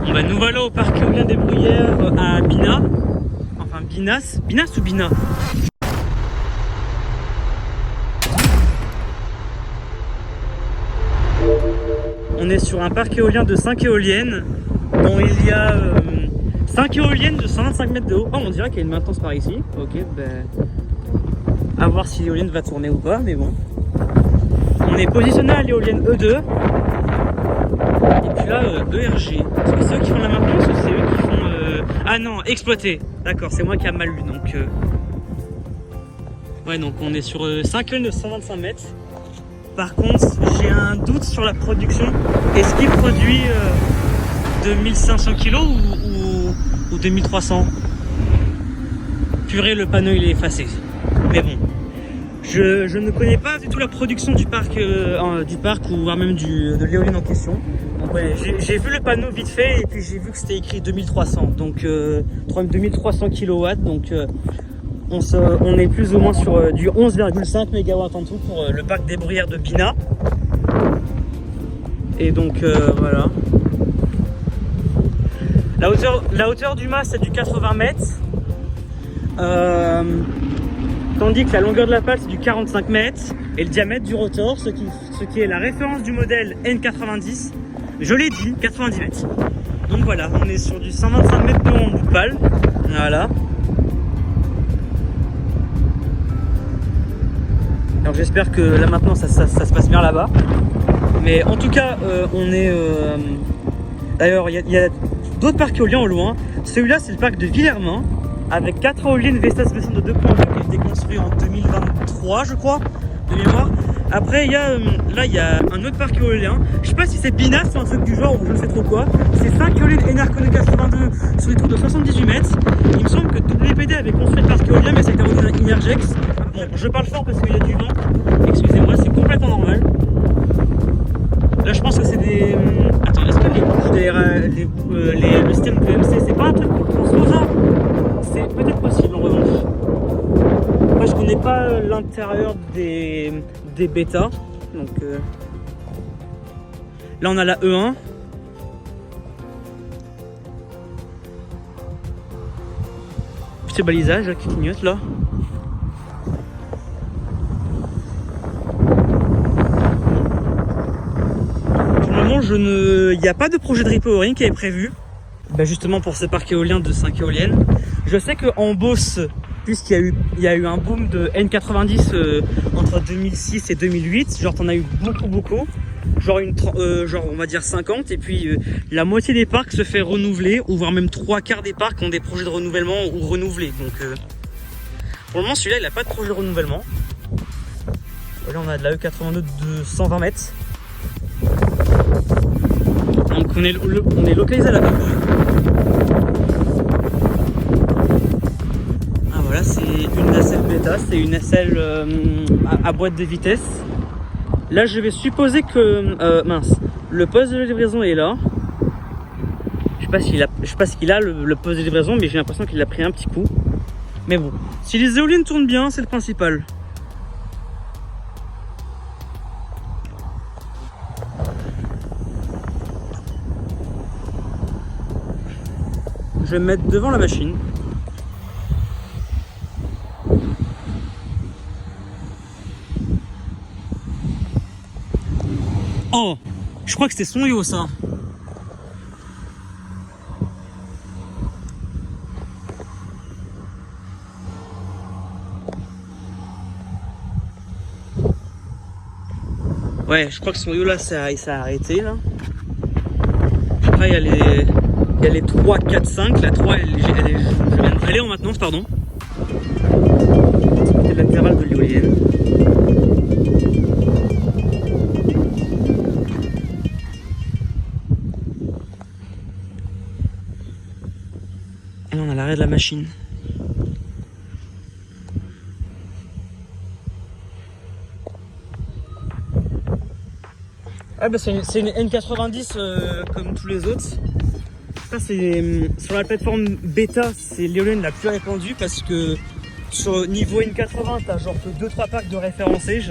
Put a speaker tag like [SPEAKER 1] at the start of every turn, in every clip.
[SPEAKER 1] Bon bah nous voilà au parc éolien des Bruyères à Bina. Enfin Binas. Binas ou Bina? On est sur un parc éolien de 5 éoliennes dont il y a 5 éoliennes de 125 mètres de haut. Oh, on dirait qu'il y a une maintenance par ici. Ok, ben à voir si l'éolienne va tourner ou pas, mais bon. On est positionné à l'éolienne E2. Et puis là, ERG. Est-ce que c'est eux qui font la maintenance ou c'est eux qui font... Ah non, exploiter. D'accord, c'est moi qui a mal lu. Donc, ouais, donc on est sur 5 éoliennes de 125 mètres. Par contre, j'ai un doute sur la production. Est-ce qu'il produit 2500 kg ou 2300? Purée, le panneau il est effacé. Mais bon, je ne connais pas du tout la production du parc ou même de l'éolienne en question. Donc, ouais, j'ai vu le panneau vite fait et puis j'ai vu que c'était écrit 2300. Donc 2300 kW. Donc on est plus ou moins sur du 11,5 MW en tout pour le parc des Bruyères de Bina. Et donc voilà. La hauteur du mât c'est du 80 mètres. Tandis que la longueur de la pale c'est du 45 mètres. Et le diamètre du rotor, ce qui est la référence du modèle N90. Je l'ai dit, 90 mètres. Donc voilà, on est sur du 125 mètres de haut en bout de pale. Voilà. Alors j'espère que là maintenant ça se passe bien là-bas. Mais en tout cas, on est... D'ailleurs, il y a d'autres parcs éoliens au loin. Celui-là, c'est le parc de Villermain, avec 4 éoliennes Vestas de 2.2 qui ont été construits en 2023, je crois, de mémoire. Après, il y a un autre parc éolien. Je sais pas si c'est Binas ou un truc du genre, ou je ne sais trop quoi. C'est 5 éoliennes Enercon 82 sur les tours de 78 mètres. Il me semble que WPD avait construit le parc éolien, mais c'était un Energex. Bon, je parle fort parce qu'il y a du vent. Excusez-moi, c'est complètement normal. Là, je pense que c'est des... Attends, est-ce que le système PMC, c'est pas un truc transposant? C'est peut-être possible en revanche. Moi, je connais pas l'intérieur des bêtas. Donc là, on a la E1. Petit balisage là, qui clignote là. Il n'y a pas de projet de repowering qui est prévu, justement pour ce parc éolien de 5 éoliennes. Je sais qu'en Beauce, puisqu'il y a eu un boom de N90 entre 2006 et 2008, genre t'en as eu beaucoup, genre on va dire 50, et puis la moitié des parcs se fait renouveler, ou voire même 3/4 des parcs ont des projets de renouvellement ou renouvelés. Donc pour le moment celui-là il n'a pas de projet de renouvellement. Là on a de la E82 de 120 mètres. Donc on est localisé à la gauche. Ah voilà, c'est une nacelle bêta, c'est une nacelle à boîte de vitesse. Là je vais supposer que le poste de livraison est là. Je sais pas s'il a le poste de livraison, mais j'ai l'impression qu'il a pris un petit coup. Mais bon, si les éoliennes tournent bien, c'est le principal. Je vais me mettre devant la machine. Oh, je crois que c'était son yo ça. Ouais, je crois que son yo là, il s'est arrêté là. Après, il y a les 3, 4, 5. La 3, elle est en maintenance, pardon. C'est le latéral de l'éolienne. Et là, on a l'arrêt de la machine. Ah c'est une N90 comme tous les autres. Ça c'est sur la plateforme bêta, c'est l'éolienne la plus répandue parce que sur niveau N80 t'as genre que 2-3 parcs de référencés.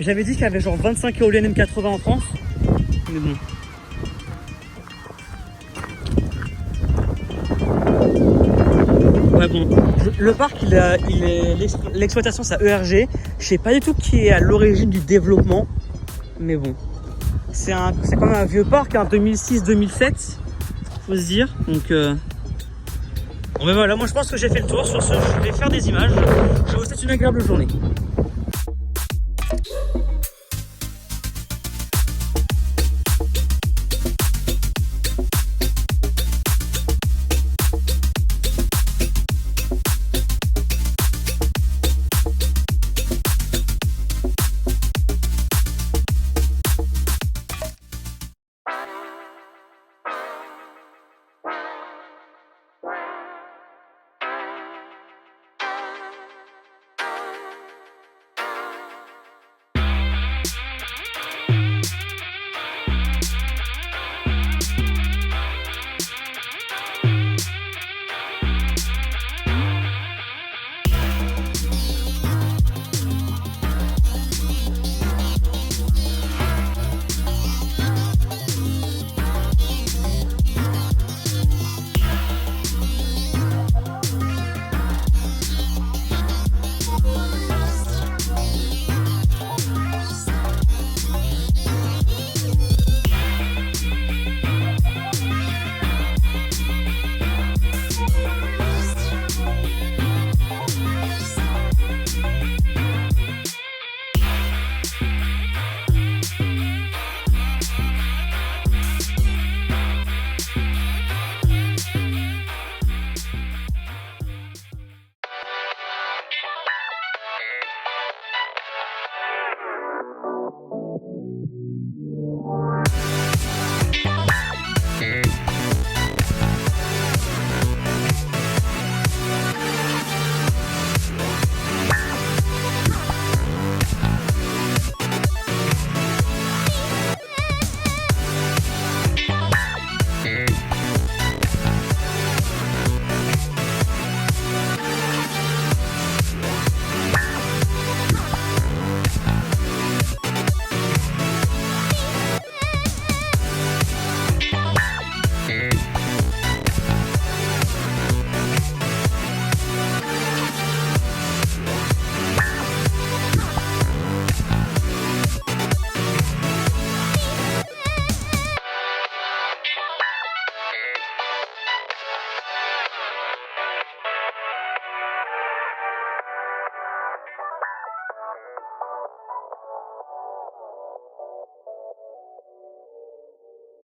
[SPEAKER 1] J'avais dit qu'il y avait genre 25 éoliennes N80 en France. Mais bon. bon, le parc, l'exploitation, c'est à ERG. Je sais pas du tout qui est à l'origine du développement, mais bon, c'est quand même un vieux parc, hein, 2006-2007, faut se dire. Donc, bon, ben voilà, moi je pense que j'ai fait le tour. Sur ce, je vais faire des images. Je vous souhaite une agréable journée.